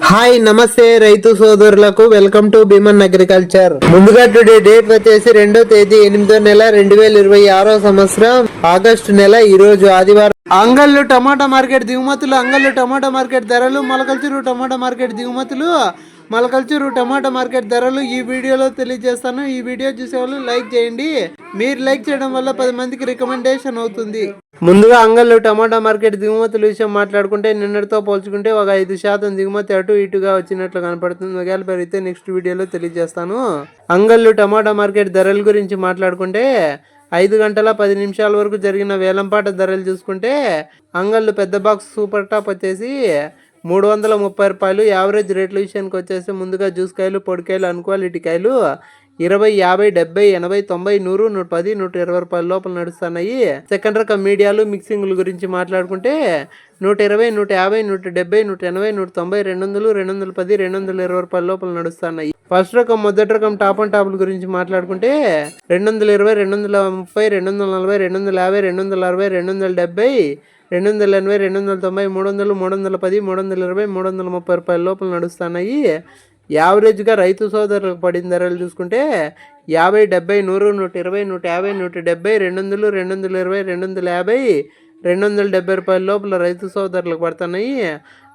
Hi నమస్తే రైతు సోదరులకు వెల్కమ్ టు భీమన్ అగ్రికల్చర్. ముందుగా టుడే డేట్ వచ్చేసి 2వ తేదీ 8వ నెల 2026 సంవత్సరం ఆగస్టు నెల. ఈ రోజు ఆదివారం. అంగళ్ళు టమాటా మార్కెట్ దిగుమతులు, అంగళ్ళు టమాటా మార్కెట్ ధరలు, మొలకల్చూరు టమాటా మార్కెట్ దిగుమతులు, మొలకల్చూరు టమాటా మార్కెట్ ధరలు ఈ వీడియోలో తెలియజేస్తాను. ఈ వీడియో చూసే వాళ్ళు లైక్ చేయండి. మీరు లైక్ చేయడం వల్ల 10 మందికి రికమెండేషన్ అవుతుంది. ముందుగా అంగళ్ళు టమాటా మార్కెట్ దిగుమతుల విషయం మాట్లాడుకుంటే నిన్నటితో పోల్చుకుంటే ఒక 5% దిగుమతి అటు ఇటుగా వచ్చినట్లు కనపడుతుంది. ఒకవేళ పెరిగితే నెక్స్ట్ వీడియోలో తెలియజేస్తాను. అంగళ్ళు టమాటా మార్కెట్ ధరల గురించి మాట్లాడుకుంటే 5 గంటల 10 నిమిషాల వరకు జరిగిన వేలంపాట ధరలు చూసుకుంటే అంగళ్ళు పెద్ద బాక్స్ సూపర్ టాప్ వచ్చేసి 330 రూపాయలు. యావరేజ్ రేట్ల విషయానికి వచ్చేసి ముందుగా జ్యూస్ కాయలు, పొడికాయలు, అన్క్వాలిటీ కాయలు 20, 50, 70, 80, 90, 100, 110, 120 రూపాయల లోపల నడుస్తున్నాయి. సెకండ్ రకం మీడియాలు, మిక్సింగ్ల గురించి మాట్లాడుకుంటే 120, 150, 170, 180, 190, 200, 210, 220 రూపాయల లోపల నడుస్తున్నాయి. ఫస్ట్ రకం, మొదటి రకం టాప్ అండ్ టాప్ల గురించి మాట్లాడుకుంటే 220, 230, 240, 250, 260, 270, 280, 290, 300, 310, 320, 330 రూపాయల లోపల నడుస్తున్నాయి. యావరేజ్గా రైతు సోదరులకు పడిన ధరలు చూసుకుంటే 50, 70, 100, 120, 150, 170, 200, 220, 250, 270 రూపాయల లోపల రైతు సోదరులకు పడుతున్నాయి.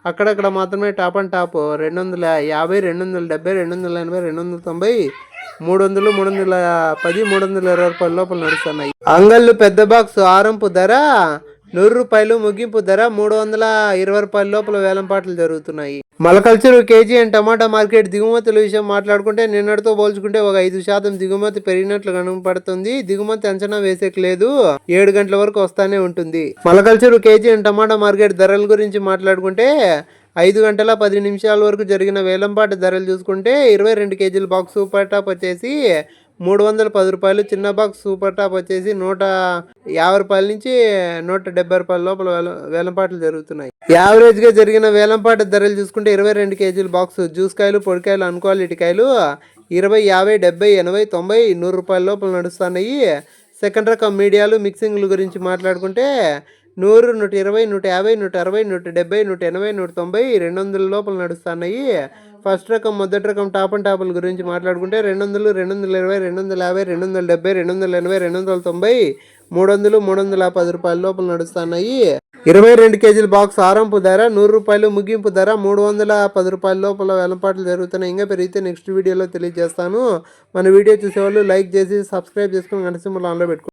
అక్కడక్కడ మాత్రమే టాప్ అండ్ టాప్ 250, 270, 280, 290, 300, 310, 320 రూపాయల లోపల నడుస్తున్నాయి. అంగళ్ళు పెద్ద బాక్స్ ఆరంపు ధర 100 రూపాయలు, ముగింపు ధర 320 రూపాయల లోపల వేలంపాట్లు జరుగుతున్నాయి. Molakalmuru KG and tomato market దిగుమతుల విషయం మాట్లాడుకుంటే నిన్నటితో పోల్చుకుంటే ఒక 5% దిగుమతి పెరిగినట్లు కనపడుతుంది. దిగుమతి అంచనా వేసేకి లేదు, 7 గంటల వరకు వస్తానే ఉంటుంది. Molakalchuru KG and tomato market ధరల గురించి మాట్లాడుకుంటే 5 గంటల 10 నిమిషాల వరకు జరిగిన వేలంపాట ధరలు చూసుకుంటే 22 కేజీల బాక్స్ సూపర్ టాప్ వచ్చేసి 310 రూపాయలు, చిన్న బాక్స్ సూపర్ టాప్ వచ్చేసి 150 రూపాయల నుంచి 170 రూపాయల లోపల వేలంపాట్లు జరుగుతున్నాయి. యావరేజ్ గా జరిగిన వేలంపాట ధరలు చూసుకుంటే 22 కేజీల బాక్స్ జ్యూస్ కాయలు, పొడికాయలు, అన్క్వాలిటీ కాయలు 20, 50, 70, 80, 90, 100 రూపాయల లోపల నడుస్తున్నాయి. సెకండ్ రకం మీడియాలు, మిక్సింగ్ల గురించి మాట్లాడుకుంటే 100, 120, 150, 160, 170, 180, 190, 200 లోపల నడుస్తున్నాయి. ఫస్ట్ రకం, మొదటి రకం టాప్ అండ్ టాప్ల గురించి మాట్లాడుకుంటే 200, 220, 250, 270, 280, 290, 300, 310 రూపాయల లోపల నడుస్తున్నాయి. 22 కేజీల బాక్స్ ఆరంపు ధర 100 రూపాయలు, ముగింపు ధర 310 రూపాయల లోపల వేలంపాట్లు జరుగుతున్నాయి. ఇంకా పెరిగితే నెక్స్ట్ వీడియోలో తెలియజేస్తాను. మన వీడియో చూసేవాళ్ళు లైక్ చేసి సబ్స్క్రైబ్ చేసుకుని గంట సింబల్ ఆన్లో పెట్టుకోండి.